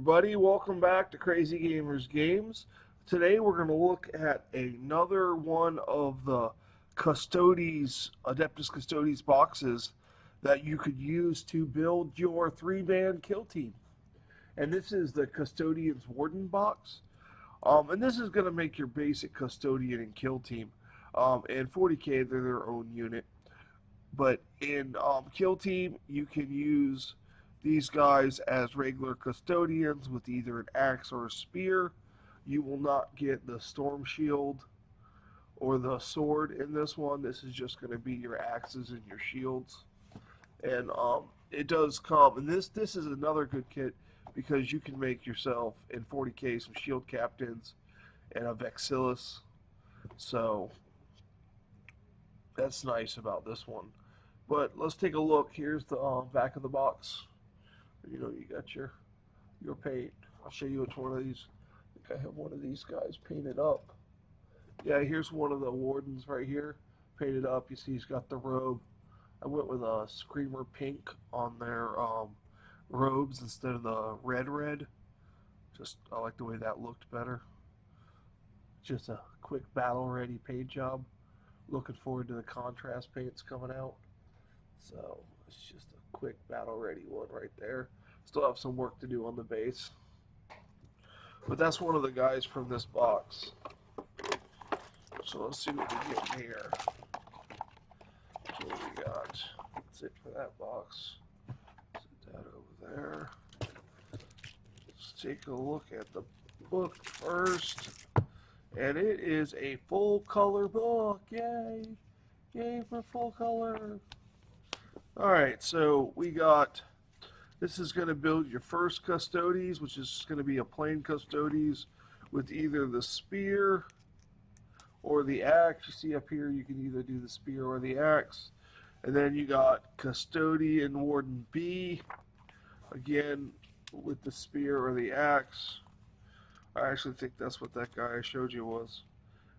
everybody, welcome back to Crazy Gamers Games. Today we're going to look at another one of the Adeptus Custodes boxes that you could use to build your three-man kill team. And this is the Custodian's Warden box. And this is going to make your basic Custodian and kill team. In 40k they're their own unit. But in kill team you can use these guys as regular custodians with either an axe or a spear. You will not get the storm shield or the sword in this one. This is just going to be your axes and your shields. And it does come, and this is another good kit because you can make yourself in 40k some shield captains and a Vexillus. So that's nice about this one. But let's take a look. Here's the back of the box. You know, you got your paint. I'll show you which one of these. I think I have one of these guys painted up. Yeah, here's one of the Wardens right here, painted up. You see he's got the robe. I went with a Screamer pink on their robes instead of the red. Just, I like the way that looked better. Just a quick battle ready paint job. Looking forward to the contrast paints coming out. So it's just a quick battle ready one right there. Still have some work to do on the base, but that's one of the guys from this box. So let's see what we get here. So what we got. That's it for that box. Set that over there. Let's take a look at the book first, and it is a full color book. Yay! Yay for full color! Alright, so we got, this is going to build your first Custodes, which is going to be a plain Custodes with either the spear or the axe. You see up here, you can either do the spear or the axe. And then you got Custodian Warden B, again with the spear or the axe. I actually think that's what that guy I showed you was.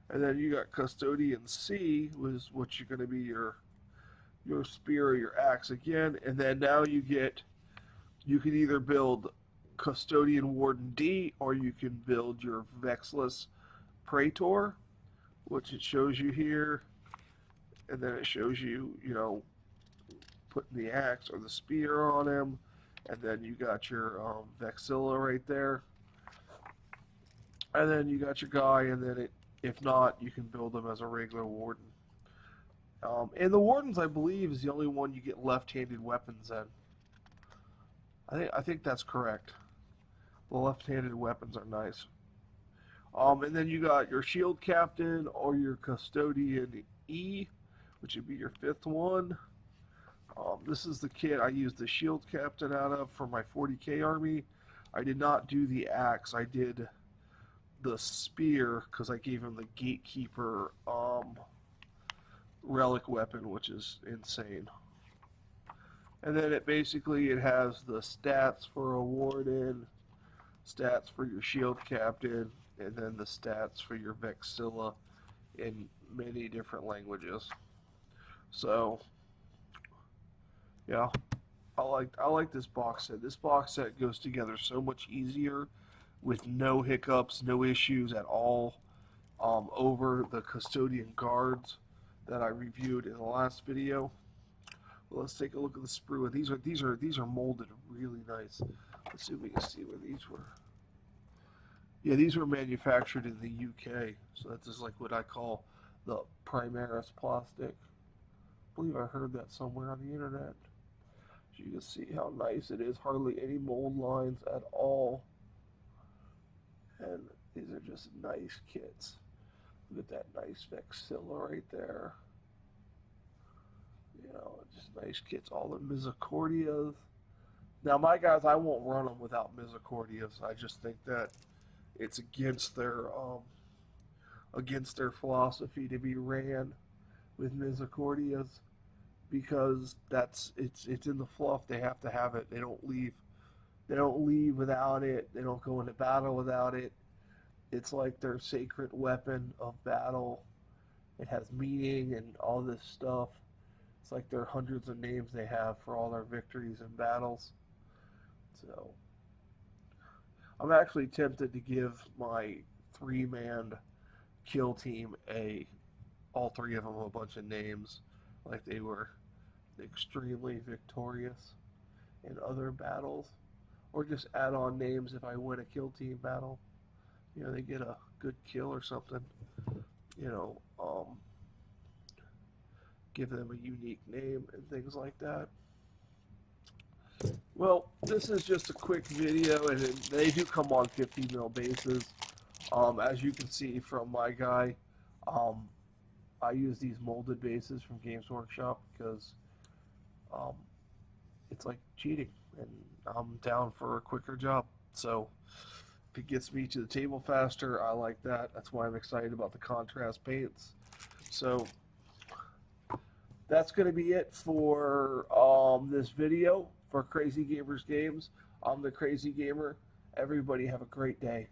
And then you got Custodian C, was what you're going to be your spear or your axe again. And then now you can either build Custodian Warden D, or you can build your Vexillus Praetor, which it shows you here, and then it shows you, you know, putting the axe or the spear on him, and then you got your Vexilla right there, and then you got your guy, and then if not, you can build him as a regular Warden. And the Wardens, I believe, is the only one you get left-handed weapons in. I think that's correct. The left-handed weapons are nice. And then you got your Shield Captain or your Custodian E, which would be your fifth one. This is the kit I used the Shield Captain out of for my 40k army. I did not do the axe. I did the spear because I gave him the Gatekeeper relic weapon, which is insane. And then it has the stats for a Warden, stats for your Shield Captain, and then the stats for your Vexilla in many different languages. So yeah, I like this box set. This box set goes together so much easier with no hiccups, no issues at all over the Custodian guards that I reviewed in the last video. Well, let's take a look at the sprue. These are molded really nice. Let's see if we can see where these were. Yeah, these were manufactured in the UK, so that's just like what I call the Primaris plastic. I believe I heard that somewhere on the internet. So you can see how nice it is. Hardly any mold lines at all. And these are just nice kits. Look at that nice Vexilla right there. You know, just nice kits. All the Misericordias. Now, my guys, I won't run them without Misericordias. I just think that it's against their philosophy to be ran with Misericordias, because it's in the fluff. They have to have it. They don't leave without it. They don't go into battle without it. It's like their sacred weapon of battle. It has meaning and all this stuff. It's like their hundreds of names they have for all their victories and battles. So I'm actually tempted to give my 3-man kill team all 3 of them a bunch of names, like they were extremely victorious in other battles, or just add on names if I win a kill team battle. You know, they get a good kill or something. You know, give them a unique name and things like that. Well, this is just a quick video, and they do come on 50 mil bases. As you can see from my guy, I use these molded bases from Games Workshop because it's like cheating, and I'm down for a quicker job. So if it gets me to the table faster, I like that. That's why I'm excited about the contrast paints. So that's going to be it for this video for Crazy Gamers Games. I'm the Crazy Gamer. Everybody have a great day.